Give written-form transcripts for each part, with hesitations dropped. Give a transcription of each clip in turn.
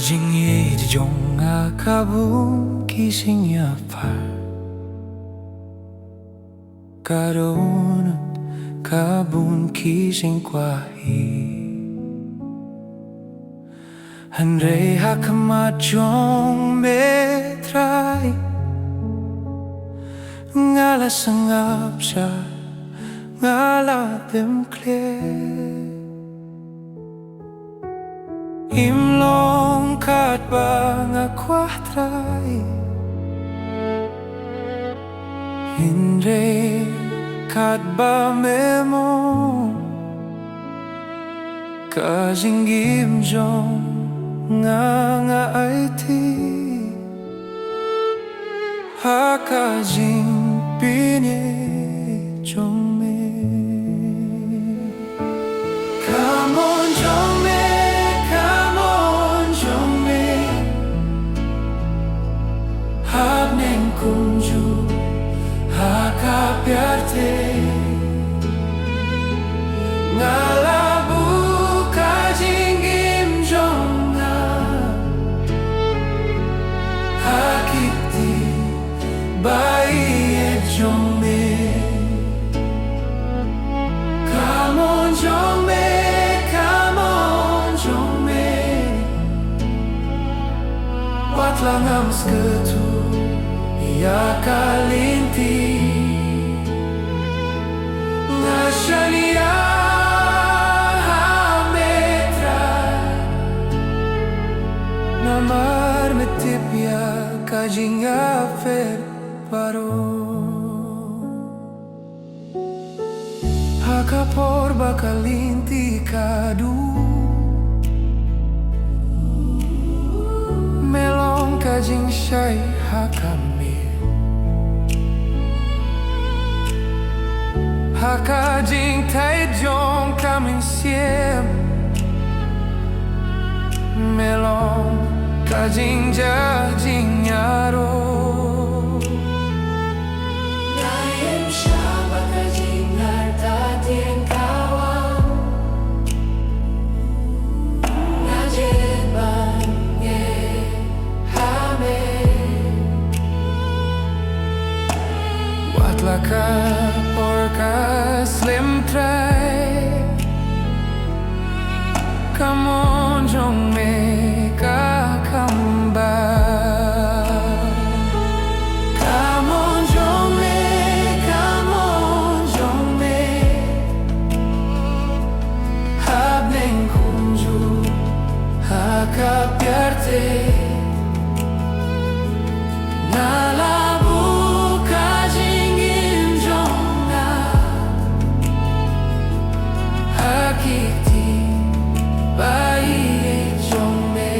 Kajingit jonga kabung kising yapar Karonut kabun kising kwahi Hanrei hakamat jong metrai Ngala sangap siya Ngala demkle Imlong kat ba nga kwahtray Hinre kat ba memo Kajingim jong nga ay ti Hakajing pinye jong me Come on jong me Come on jong me Habneng kunju Hakapiarte Ngalabu kajingim jonga Hakiti bayi jongme Come on jongme Come on jongme Watlangam sketu Ya kalinti Nashania metra Namar metipya Kajing afer paro Hakapor bakalinti kadu Melong kajing syai hakam Hakajing tai jong kaming siem Melong kajing jajing nyaro Nayem syaba kajing narta tien kawan Ngajeban ye hame Watlaka Slim try Come on jong me ka come back Come on jong me Come on jong me Habneng kunju Hakapiarte Nalabu kajingim jonga Hakiti bayi jongme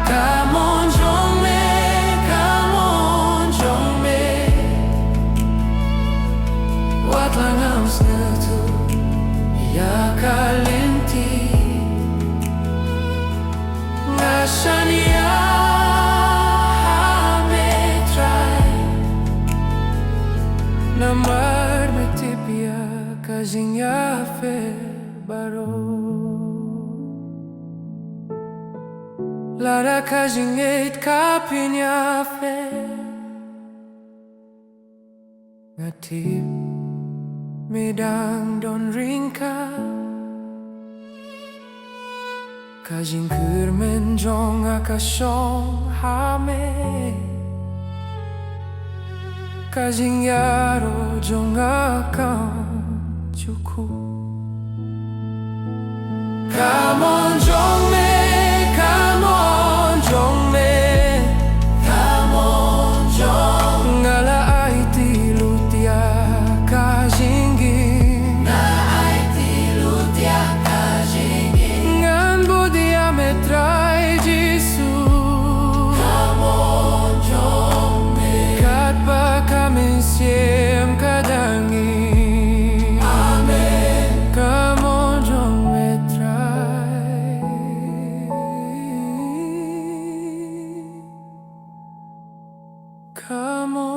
Come on jongme Come on jongme Watlangam sketu Ya kalinti Ngashania metrai Namar metipya Kajing yafer baro Lara kajing eit kapin yafer Ngatip medang don ringka Kajing kurmen jong akasyong hame Kajing yaro jong akam cukup Come on jongme Come on jongme Come on jong Ngala ai ti lutia kajingin Na ai ti lutia kajingin Ngan budia metrai jisu Come on jongme Kat pa kami siem kadangi Come on, jong me try. Come on.